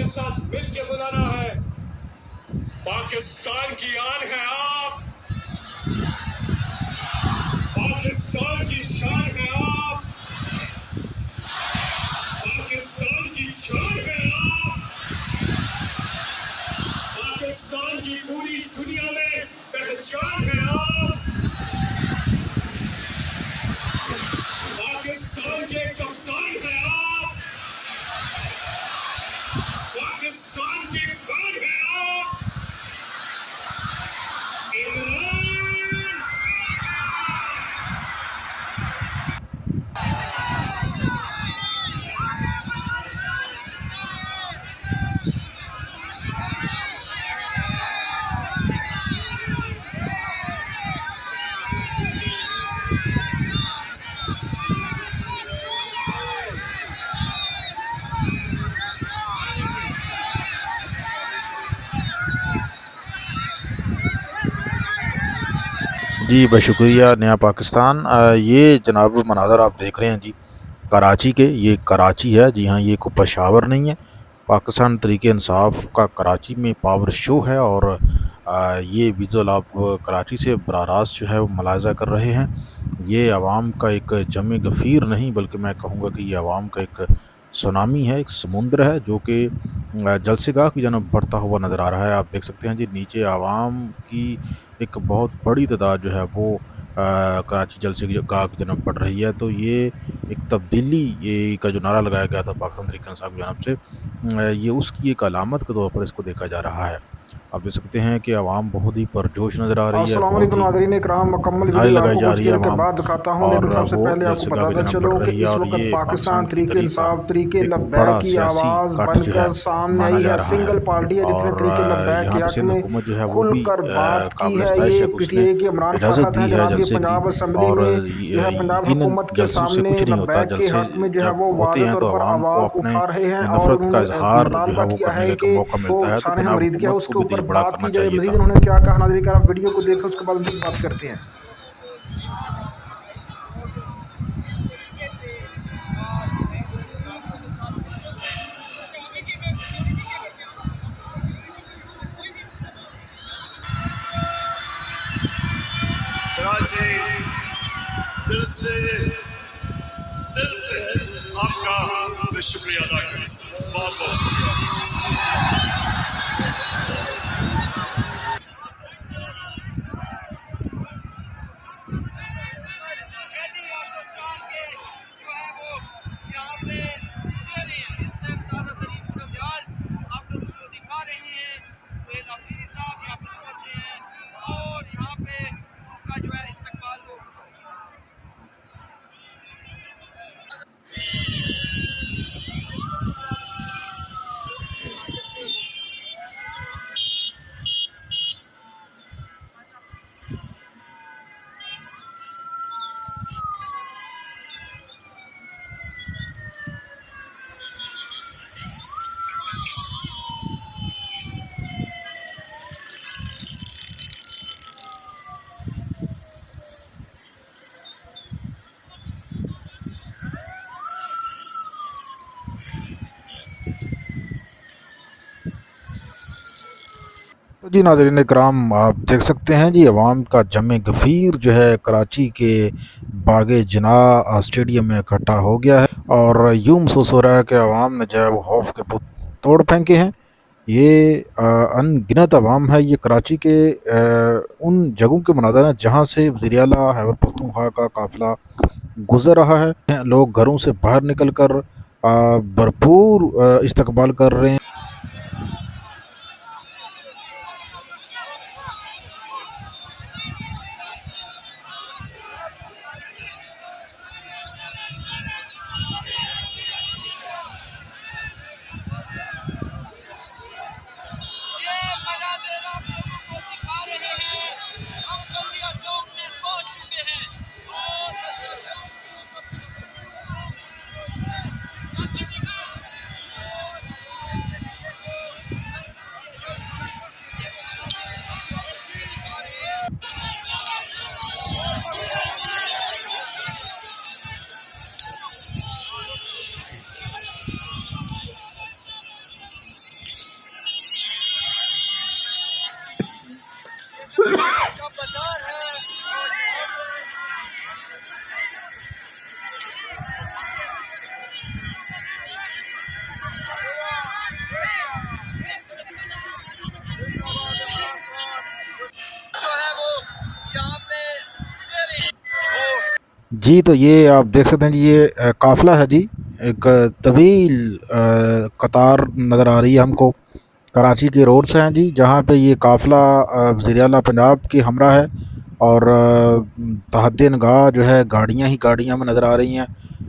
साथ मिलकर बुलाना है। पाकिस्तान की आन है आप, पाकिस्तान की शान है आप, पाकिस्तान की जान है आप, पाकिस्तान की पूरी दुनिया में पहचान है आप, पाकिस्तान के कप्तान है आप, पाकिस्तान के खान है आप। जी बशुक्रिया नया पाकिस्तान। ये जनाब मनाज़र आप देख रहे हैं जी कराची के, ये कराची है जी हाँ, ये कोई पेशावर नहीं है। पाकिस्तान तरीके इंसाफ का कराची में पावर शो है और ये विज़ुअल आप कराची से बराह रास्त जो है वो मुलाहिज़ा कर रहे हैं। ये आवाम का एक जम गफ़ीर नहीं बल्कि मैं कहूँगा कि ये आवाम का एक सुनामी है, एक समुंदर है जो कि जलसेगाह की जानब बढ़ता हुआ नज़र आ रहा है। आप देख सकते हैं जी नीचे आवाम की एक बहुत बड़ी तादाद जो है वो कराची जलसेगाह की जानब बढ़ रही है। तो ये एक तब्दीली ये का जो नारा लगाया गया था पाकिस्तान तहरीक इंसाफ की जानब से, ये उसकी एक अलामत के तौर पर इसको देखा जा रहा है। आप देख सकते हैं कि आवाम बहुत ही पुरजोश नज़र आ रही है, अस्सलाम बहुत वालेकुम ही नाज़रीन इकराम, मुकम्मल नारे वीडियो लगाई आपको जा कुछ रही है देर के आवाम बाद दिखाता हूं, और लेकिन सबसे वो पहले आपको जलसेगाह बता की दें जानब चलो बढ़ कि रही है इस और वक्त ये पाकिस्तान पाकिस्तान की तरीके तहरीक का इंसाफ तरीके एक लब्बैक बड़ा की सियासी आवाज़ कट जो है बनकर सामने माना आई जा है। रहा है। सिंगल पार्टी है जिसने और तरीके लब्बैक के यहाँ पे हक सिंध में हुकूमत जो है वो भी खुलकर बात की काबिल है। सताइश ये है कि उसने पीटीआई के इमरान इजाज़त फरहत हैं दी है जनाब, ये जलसे की। पंजाब असम्बली और में जो है पंजाब यकीनन हुकूमत के जलसों से सामने कुछ नहीं होता, लब्बैक के जलसे हक में जो है जब वो होते वाज़ेह हैं तौर तो पर आवाम को आवाज़ अपने उठा रहे हैं और नफ़रत का उन्होंने इजहार जो है मुतालबा वो किया करने है का एक कि मौका वो मिलता है। तो शान जनाब हमरीद किया, हुकूमत को उसके भी ऊपर दिल बड़ा बात करना की जाए। चाहिए मजीद था। उन्होंने क्या कहा नाज़रीन, आप वीडियो को देखें, उसके बाद मजीद बात करते हैं। कराची दिल से आपका मैं शुक्रिया अदा करता हूँ, बहुत बहुत शुक्रिया। तो जी नाज़रीन इकराम आप देख सकते हैं जी अवाम का जम गफ़ीर जो है कराची के बागे जना स्टेडियम में इकट्ठा हो गया है और यूँ महसूस हो रहा है कि अवाम ने जो है वो खौफ के पुत तोड़ फेंके हैं। ये अनगिनत अवाम है, ये कराची के उन जगहों के मनाज़र हैं जहाँ से वज़ीर आला खैबर पख्तूनख्वा का काफ़िला गुज़र रहा है। लोग घरों से बाहर निकल कर भरपूर इस्तकबाल कर रहे हैं। जी, तो ये आप देख सकते हैं जी, ये काफ़िला है जी। एक तवील कतार नज़र आ रही है हमको। कराची के रोड्स हैं जी, जहाँ पे ये काफ़िला वज़ीर आला पंजाब के हमरा है। और तहद्दे निगाह जो है गाड़ियाँ ही गाड़ियाँ हमें नज़र आ रही हैं।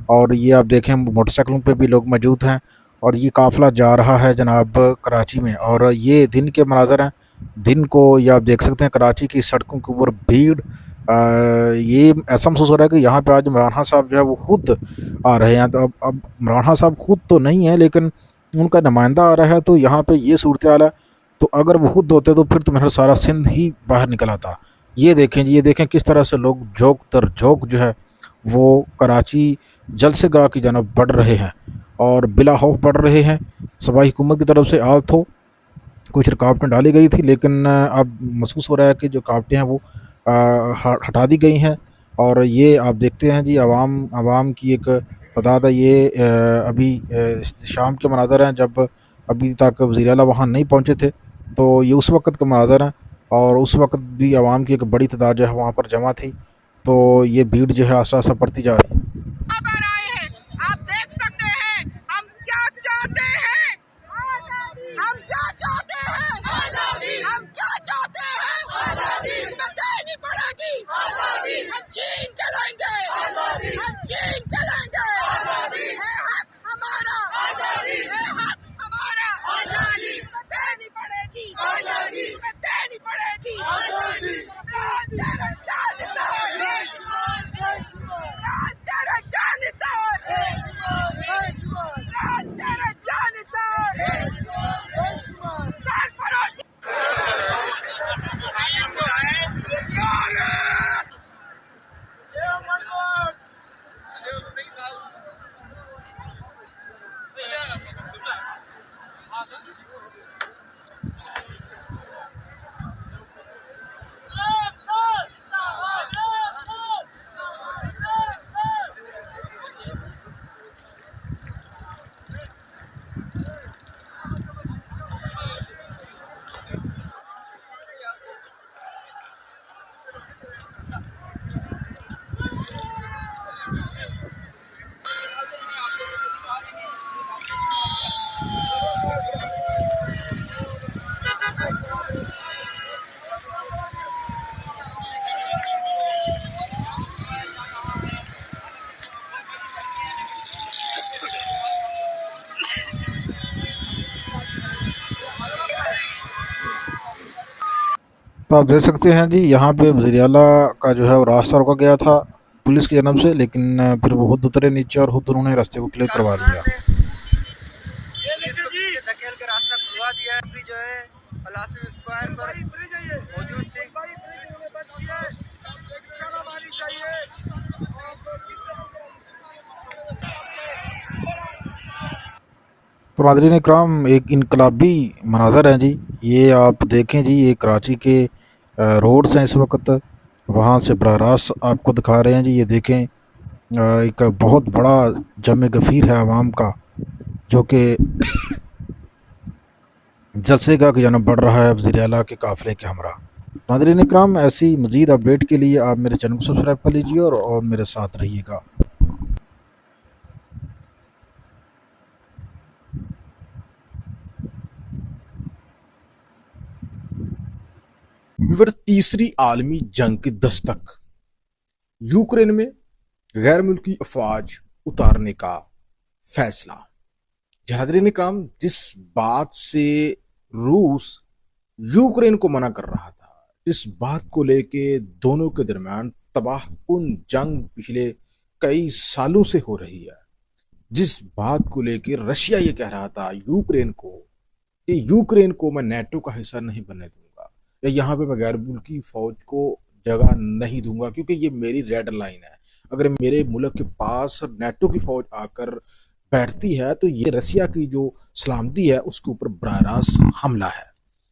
और ये आप देखें मोटरसाइकिलों पे भी लोग मौजूद हैं। और ये काफ़िला जा रहा है जनाब कराची में। और ये दिन के मनाज़र हैं। दिन को ये आप देख सकते हैं कराची की सड़कों के ऊपर भीड़। ये ऐसा महसूस हो रहा है कि यहाँ पे आज इमरान खान साहब जो है वो खुद आ रहे हैं। तो अब इमरान खान साहब खुद तो नहीं है, लेकिन उनका नुमाइंदा आ रहा है, तो यहाँ पे ये सूरत हाल है। तो अगर वो खुद होते तो फिर तो मेरा सारा सिंध ही बाहर निकल आता। ये देखें जी, ये देखें किस तरह से लोग झोंक दर झोंक जो है वो कराची जलसेगाह की जानब बढ़ रहे हैं और बिला खौफ बढ़ रहे हैं। सूबाई हुकूमत की तरफ से आल तो कुछ रुकावटें डाली गई थी, लेकिन अब महसूस हो रहा है कि जो रुकावटें हैं वो हटा दी गई हैं। और ये आप देखते हैं जी, आवाम आवाम की एक तादाद है। ये अभी शाम के मनाज़र हैं, जब अभी तक वज़ीर आला वहाँ नहीं पहुँचे थे। तो ये उस वक़्त का मनाज़र है। और उस वक़्त भी आवाम की एक बड़ी तादाद जो है वहाँ पर जमा थी। तो ये भीड़ जो है आस्ता आस्ता बढ़ती जा रही है। पर आए हैं, आप देख सकते हैं हम क्या चाहते हैं। हम क्या चाहते हैं, हम क्या चाहते हैं। हमें देनी पड़ेगी, हम छीन के लाएंगे, हम छीन के लाएंगे। है हक हमारा, है हक हमारा। हमें देनी पड़ेगी, हमें देनी पड़ेगी। तेरा जानिसार, तेरा जानिसार, सरफरोशी। तो आप देख सकते हैं जी, यहाँ पे वज़ीर आला का जो है वो रास्ता रोका गया था पुलिस की जानब से, लेकिन फिर वो खुद उतरे नीचे और खुद उन्होंने रास्ते को क्लियर करवा लिया। धकेल के रास्ता खुलवा दिया है। फ्री जो है पलासी स्क्वायर पर मौजूद थी। तो नाज़रीन इकराम, एक इनकलाबी मनाज़र हैं जी। ये आप देखें जी, ये कराची के रोड्स हैं इस वक्त। वहाँ से बराह रास्त आपको दिखा रहे हैं जी। ये देखें एक बहुत बड़ा जम गफ़ीर है आवाम का, जो कि जलसेगाह की जानब बढ़ रहा है वज़ीर आला के काफ़िले के हमरा। नाज़रीन इकराम, ऐसी मज़ीद अपडेट के लिए आप मेरे चैनल को सब्सक्राइब कर लीजिए और मेरे साथ रहिएगा। फिर तीसरी आलमी जंग की दस्तक, यूक्रेन में गैर मुल्की अफवाज उतारने का फैसला। नाज़रीन इकराम, जिस बात से रूस यूक्रेन को मना कर रहा था, जिस बात को लेके दोनों के दरमियान तबाहकुन जंग पिछले कई सालों से हो रही है, जिस बात को लेके रशिया ये कह रहा था यूक्रेन को कि यूक्रेन को मैं नेटो का हिस्सा नहीं बनने दूंगा, या यहाँ पे मैं गैर मुल्की फौज को जगह नहीं दूंगा, क्योंकि ये मेरी रेड लाइन है। अगर मेरे मुल्क के पास नेटो की फौज आकर बैठती है तो ये रसिया की जो सलामती है उसके ऊपर बराह रास्त हमला है।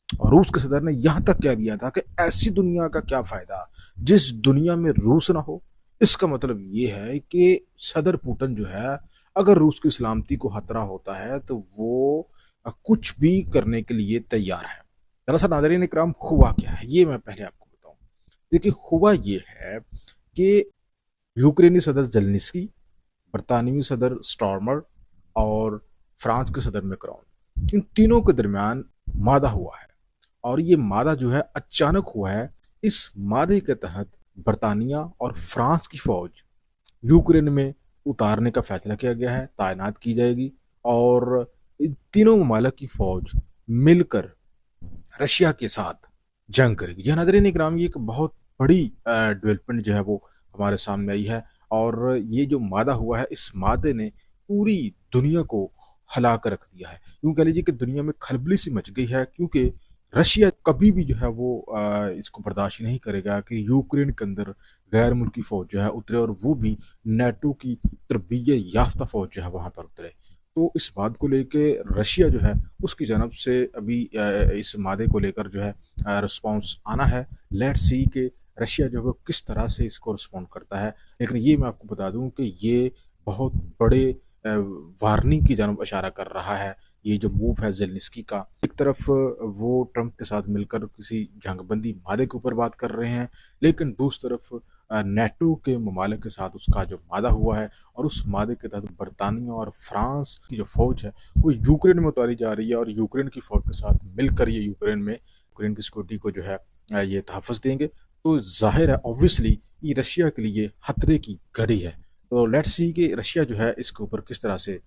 और रूस के सदर ने यहाँ तक कह दिया था कि ऐसी दुनिया का क्या फायदा जिस दुनिया में रूस ना हो। इसका मतलब ये है कि सदर पुतिन जो है, अगर रूस की सलामती को खतरा होता है तो वो कुछ भी करने के लिए तैयार है। दरअसल नाज़रीन इकराम, हुआ क्या है ये मैं पहले आपको बताऊं। देखिए, हुआ ये है कि यूक्रेनी सदर जेलेनिस्की, बरतानवी सदर स्टॉर्मर और फ्रांस के सदर मैक्रोन, इन तीनों के दरमियान मादा हुआ है। और ये मादा जो है अचानक हुआ है। इस मादे के तहत बरतानिया और फ्रांस की फौज यूक्रेन में उतारने का फैसला किया गया है, तैनात की जाएगी और इन तीनों ममालिक की फौज मिलकर रशिया के साथ जंग करेगी। यह नाज़रीन इकराम, ये एक बहुत बड़ी डेवलपमेंट जो है वो हमारे सामने आई है और ये जो मादा हुआ है, इस मादे ने पूरी दुनिया को हिला कर रख दिया है। यूँ कह लीजिए कि दुनिया में खलबली सी मच गई है, क्योंकि रशिया कभी भी जो है वो इसको बर्दाश्त नहीं करेगा कि यूक्रेन के अंदर गैर मुल्की फौज जो है उतरे, और वो भी नेटो की तरबियत याफ्ता फौज जो है वहाँ पर उतरे। तो इस बात को लेके रशिया जो है उसकी जानब से अभी इस मादे को लेकर जो है रिस्पॉन्स आना है। लेट्स सी कि रशिया जो है वो किस तरह से इसको रिस्पॉन्ड करता है। लेकिन ये मैं आपको बता दूं कि ये बहुत बड़े वार्निंग की जानब इशारा कर रहा है। ये जो मूव है जेलेनिस्की का, एक तरफ वो ट्रंप के साथ मिलकर किसी जंगबंदी मादे के ऊपर बात कर रहे हैं, लेकिन दूसरी तरफ नेटो के ममालिक के साथ उसका जो मादा हुआ है और उस मादे के तहत बरतानिया और फ्रांस की जो फौज है वो यूक्रेन में उतारी जा रही है और यूक्रेन की फौज के साथ मिलकर ये यूक्रेन की सिक्योरिटी को जो है ये तहफ़्फ़ुज़ देंगे। तो जाहिर है ऑब्वियसली ये रशिया के लिए खतरे की घड़ी है। तो लेट्स सी कि रशिया जो है इसके ऊपर किस तरह से